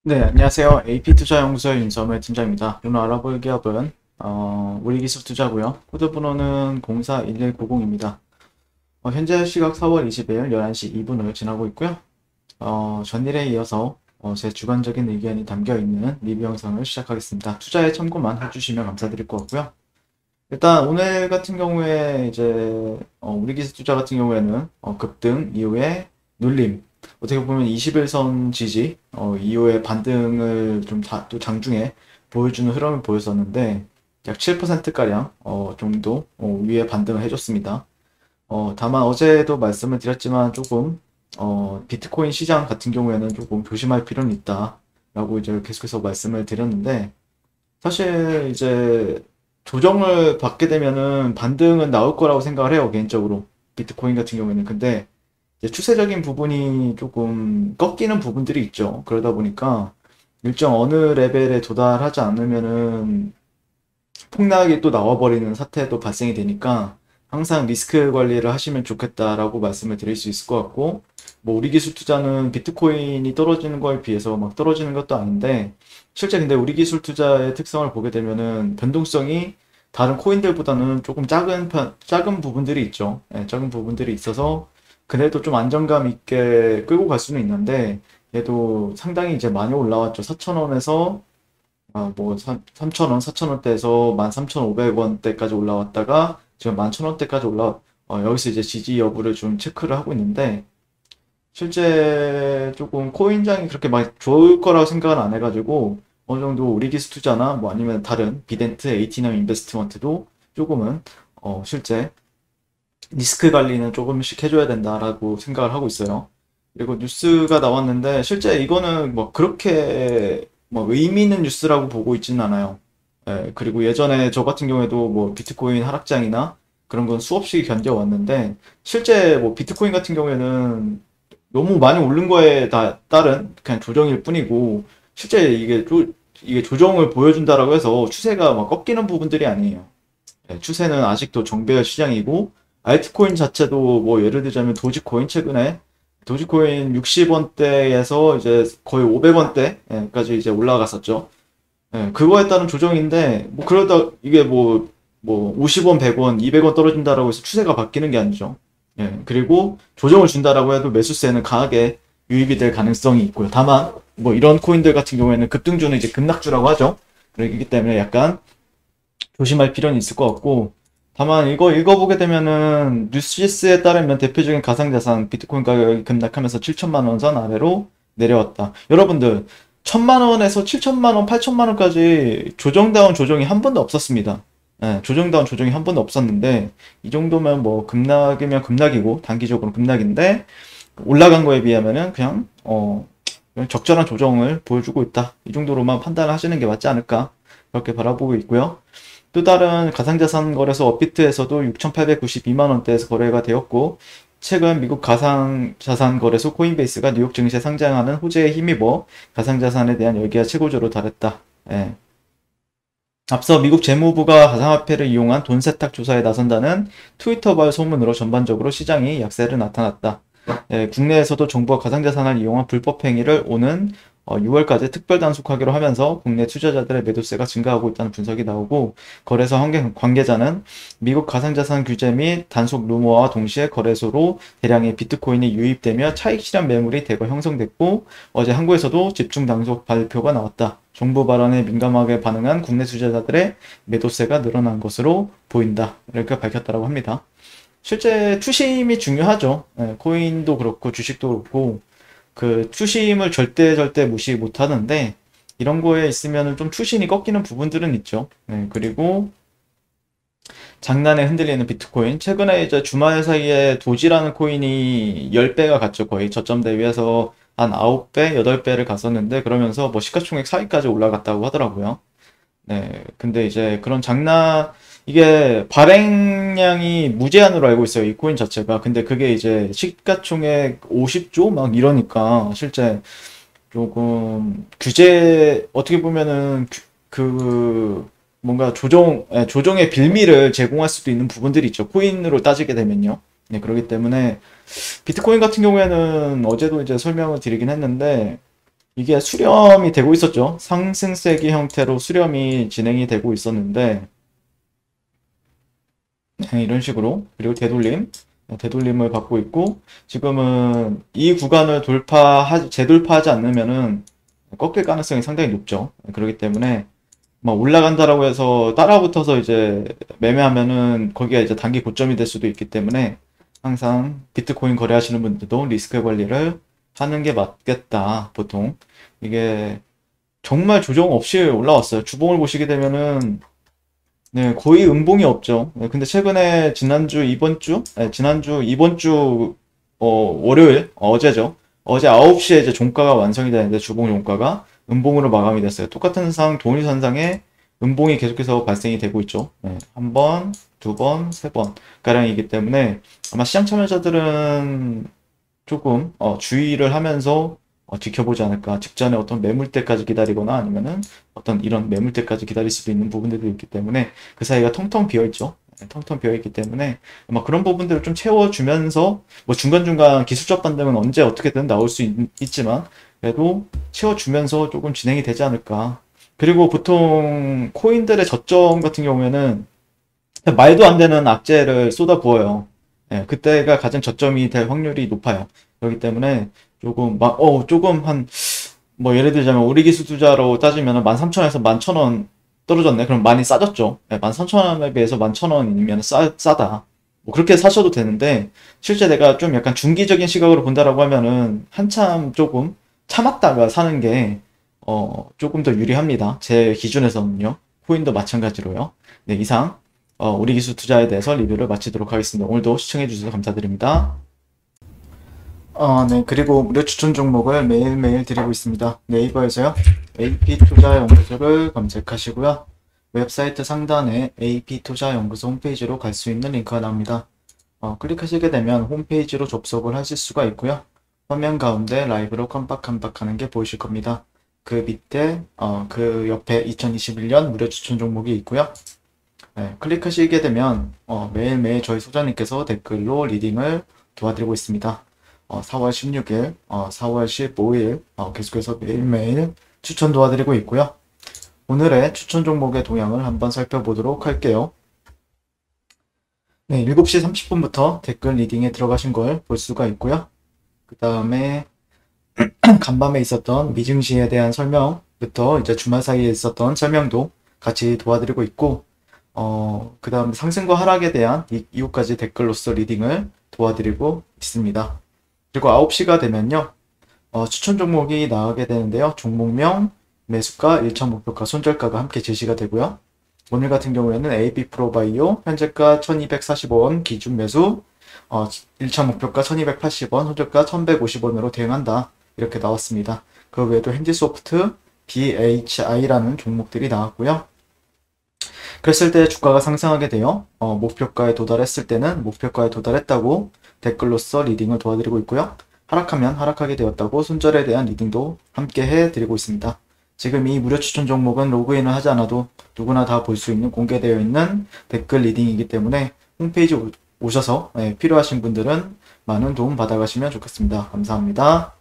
네, 안녕하세요. AP투자연구소의 윤섬의 팀장입니다. 오늘 알아볼 기업은 우리기술투자고요. 코드번호는 041190입니다. 현재 시각 4월 20일 11시 2분을 지나고 있고요. 전일에 이어서 제 주관적인 의견이 담겨있는 리뷰 영상을 시작하겠습니다. 투자에 참고만 해주시면 감사드릴 것 같고요. 일단 오늘 같은 경우에 이제 우리기술투자 같은 경우에는 급등 이후에 눌림, 어떻게 보면 21선 지지 이후에 반등을 좀 또 장중에 보여주는 흐름을 보였었는데 약 7%가량 정도 위에 반등을 해줬습니다. 다만 어제도 말씀을 드렸지만 조금 비트코인 시장 같은 경우에는 조금 조심할 필요는 있다라고 이제 계속해서 말씀을 드렸는데 사실 이제 조정을 받게 되면은 반등은 나올 거라고 생각을 해요, 개인적으로. 비트코인 같은 경우에는. 근데 이제 추세적인 부분이 조금 꺾이는 부분들이 있죠. 그러다 보니까 일정 어느 레벨에 도달하지 않으면은 폭락이 또 나와버리는 사태도 발생이 되니까 항상 리스크 관리를 하시면 좋겠다라고 말씀을 드릴 수 있을 것 같고, 뭐 우리 기술 투자는 비트코인이 떨어지는 거에 비해서 막 떨어지는 것도 아닌데, 실제 근데 우리 기술 투자의 특성을 보게 되면은 변동성이 다른 코인들보다는 조금 작은 부분들이 있죠. 예, 작은 부분들이 있어서 그래도 좀 안정감 있게 끌고 갈 수는 있는데, 얘도 상당히 이제 많이 올라왔죠. 4,000원에서 뭐 3,000원, 4,000원대에서 13,500원대까지 올라왔다가 지금 11,000원대까지 여기서 이제 지지 여부를 좀 체크를 하고 있는데, 실제 조금 코인장이 그렇게 많이 좋을 거라고 생각은 안 해가지고 어느 정도 우리 기술 투자나 뭐 아니면 다른 비덴트, 에이티넘 인베스트먼트도 조금은 실제 리스크 관리는 조금씩 해줘야 된다라고 생각을 하고 있어요. 그리고 뉴스가 나왔는데 실제 이거는 뭐 그렇게 뭐 의미 있는 뉴스라고 보고 있지는 않아요. 예, 그리고 예전에 저 같은 경우에도 뭐 비트코인 하락장이나 그런 건 수없이 견뎌왔는데 실제 뭐 비트코인 같은 경우에는 너무 많이 오른 거에 따른 그냥 조정일 뿐이고 실제 이게 조정을 보여준다라고 해서 추세가 막 꺾이는 부분들이 아니에요. 네, 추세는 아직도 정배열 시장이고 알트코인 자체도 뭐 예를 들자면 도지코인 최근에 도지코인 60원대에서 이제 거의 500원대까지 이제 올라갔었죠. 예, 그거에 따른 조정인데 뭐 그러다 이게 뭐 50원, 100원, 200원 떨어진다라고 해서 추세가 바뀌는 게 아니죠. 예, 그리고 조정을 준다라고 해도 매수세는 강하게 유입이 될 가능성이 있고요. 다만 뭐 이런 코인들 같은 경우에는 급등주는 이제 급락주라고 하죠. 그렇기 때문에 약간 조심할 필요는 있을 것 같고, 다만 이거 읽어보게 되면은 뉴시스에 따르면 대표적인 가상자산 비트코인 가격이 급락하면서 7천만 원 선 아래로 내려왔다. 여러분들 1천만 원에서 7천만 원, 8천만 원까지 조정다운 조정이 한 번도 없었습니다. 예, 조정다운 조정이 한 번도 없었는데 이 정도면 뭐 급락이면 급락이고 단기적으로 급락인데 올라간 거에 비하면은 그냥 적절한 조정을 보여주고 있다. 이 정도로만 판단을 하시는 게 맞지 않을까 그렇게 바라보고 있고요. 또 다른 가상자산 거래소 업비트에서도 6,892만 원대에서 거래가 되었고, 최근 미국 가상자산 거래소 코인베이스가 뉴욕 증시에 상장하는 호재에 힘입어 가상자산에 대한 열기가 최고조로 달했다. 예. 앞서 미국 재무부가 가상화폐를 이용한 돈 세탁 조사에 나선다는 트위터발 소문으로 전반적으로 시장이 약세를 나타났다. 예, 국내에서도 정부가 가상자산을 이용한 불법 행위를 오는 6월까지 특별 단속하기로 하면서 국내 투자자들의 매도세가 증가하고 있다는 분석이 나오고, 거래소 관계자는 미국 가상자산 규제 및 단속 루머와 동시에 거래소로 대량의 비트코인이 유입되며 차익 실현 매물이 대거 형성됐고, 어제 한국에서도 집중 단속 발표가 나왔다. 정부 발언에 민감하게 반응한 국내 투자자들의 매도세가 늘어난 것으로 보인다. 이렇게 밝혔다고 합니다. 실제 추심이 중요하죠. 예, 코인도 그렇고 주식도 그렇고 그 추심을 절대 무시 못 하는데 이런 거에 있으면 좀 추심이 꺾이는 부분들은 있죠. 예, 그리고 장난에 흔들리는 비트코인. 최근에 이제 주말 사이에 도지라는 코인이 10배가 갔죠. 거의 저점 대비해서 한 9배, 8배를 갔었는데 그러면서 뭐 시가총액 4위까지 올라갔다고 하더라고요. 네, 근데 이제 그런 이게 발행량이 무제한으로 알고 있어요. 이 코인 자체가. 근데 그게 이제 시가총액 50조 막 이러니까 실제 조금 어떻게 보면은 뭔가 조정의 빌미를 제공할 수도 있는 부분들이 있죠. 코인으로 따지게 되면요. 네, 그렇기 때문에 비트코인 같은 경우에는 어제도 이제 설명을 드리긴 했는데 이게 수렴이 되고 있었죠. 상승세기 형태로 수렴이 진행이 되고 있었는데, 네, 이런 식으로. 그리고 되돌림. 네, 되돌림을 받고 있고, 지금은 이 구간을 재돌파하지 않으면은 꺾일 가능성이 상당히 높죠. 네, 그렇기 때문에, 막 올라간다라고 해서 따라붙어서 이제 매매하면은 거기가 이제 단기 고점이 될 수도 있기 때문에 항상 비트코인 거래하시는 분들도 리스크 관리를 하는 게 맞겠다. 보통 이게 정말 조정 없이 올라왔어요. 주봉을 보시게 되면은 네, 거의 음봉이 없죠. 네, 근데 최근에 지난주 이번 주 월요일 어제죠. 어제 9시에 이제 종가가 완성이 되는데 주봉 종가가 음봉으로 마감이 됐어요. 똑같은 상황 동일선상에 음봉이 계속해서 발생이 되고 있죠. 네, 한 번, 두 번, 세 번 가량이기 때문에 아마 시장 참여자들은 조금 주의를 하면서 지켜보지 않을까. 직전에 어떤 매물대까지 기다리거나 아니면은 어떤 이런 매물대까지 기다릴 수도 있는 부분들도 있기 때문에 그 사이가 텅텅 비어 있죠. 네, 텅텅 비어 있기 때문에 아마 그런 부분들을 좀 채워주면서 뭐 중간중간 기술적 반등은 언제 어떻게든 나올 수 있지만 그래도 채워주면서 조금 진행이 되지 않을까. 그리고 보통 코인들의 저점 같은 경우에는 말도 안 되는 악재를 쏟아부어요. 예, 그때가 가장 저점이 될 확률이 높아요. 그렇기 때문에 조금 뭐 예를 들자면 우리기수 투자로 따지면 13,000원에서 11,000원 떨어졌네. 그럼 많이 싸졌죠. 예, 13,000원에 비해서 11,000원이면 싸다. 뭐 그렇게 사셔도 되는데, 실제 내가 좀 약간 중기적인 시각으로 본다라고 하면은 한참 조금 참았다가 사는 게, 조금 더 유리합니다. 제 기준에서는요. 코인도 마찬가지로요. 네, 이상, 우리 기술 투자에 대해서 리뷰를 마치도록 하겠습니다. 오늘도 시청해주셔서 감사드립니다. 네. 그리고 무료 추천 종목을 매일매일 드리고 있습니다. 네이버에서요. AP투자연구소를 검색하시고요. 웹사이트 상단에 AP투자연구소 홈페이지로 갈 수 있는 링크가 나옵니다. 클릭하시게 되면 홈페이지로 접속을 하실 수가 있고요. 화면 가운데 라이브로 깜빡깜빡하는 게 보이실 겁니다. 그 밑에 그 옆에 2021년 무료 추천 종목이 있고요. 네, 클릭하시게 되면 매일매일 저희 소장님께서 댓글로 리딩을 도와드리고 있습니다. 4월 16일, 4월 15일 계속해서 매일매일 추천 도와드리고 있고요. 오늘의 추천 종목의 동향을 한번 살펴보도록 할게요. 네, 7시 30분부터 댓글 리딩에 들어가신 걸 볼 수가 있고요. 그 다음에 간밤에 있었던 미증시에 대한 설명부터 이제 주말 사이에 있었던 설명도 같이 도와드리고 있고, 그 다음 상승과 하락에 대한 이후까지 댓글로서 리딩을 도와드리고 있습니다. 그리고 9시가 되면요, 추천 종목이 나가게 되는데요. 종목명, 매수가, 1차 목표가, 손절가가 함께 제시가 되고요. 오늘 같은 경우에는 AB프로바이오, 현재가 1240원 기준 매수, 1차 목표가 1280원, 손절가 1150원으로 대응한다. 이렇게 나왔습니다. 그 외에도 핸디소프트, BHI라는 종목들이 나왔고요. 그랬을 때 주가가 상승하게 되어 목표가에 도달했을 때는 목표가에 도달했다고 댓글로서 리딩을 도와드리고 있고요. 하락하면 하락하게 되었다고 손절에 대한 리딩도 함께 해드리고 있습니다. 지금 이 무료 추천 종목은 로그인을 하지 않아도 누구나 다 볼 수 있는 공개되어 있는 댓글 리딩이기 때문에 홈페이지 오셔서 필요하신 분들은 많은 도움 받아가시면 좋겠습니다. 감사합니다.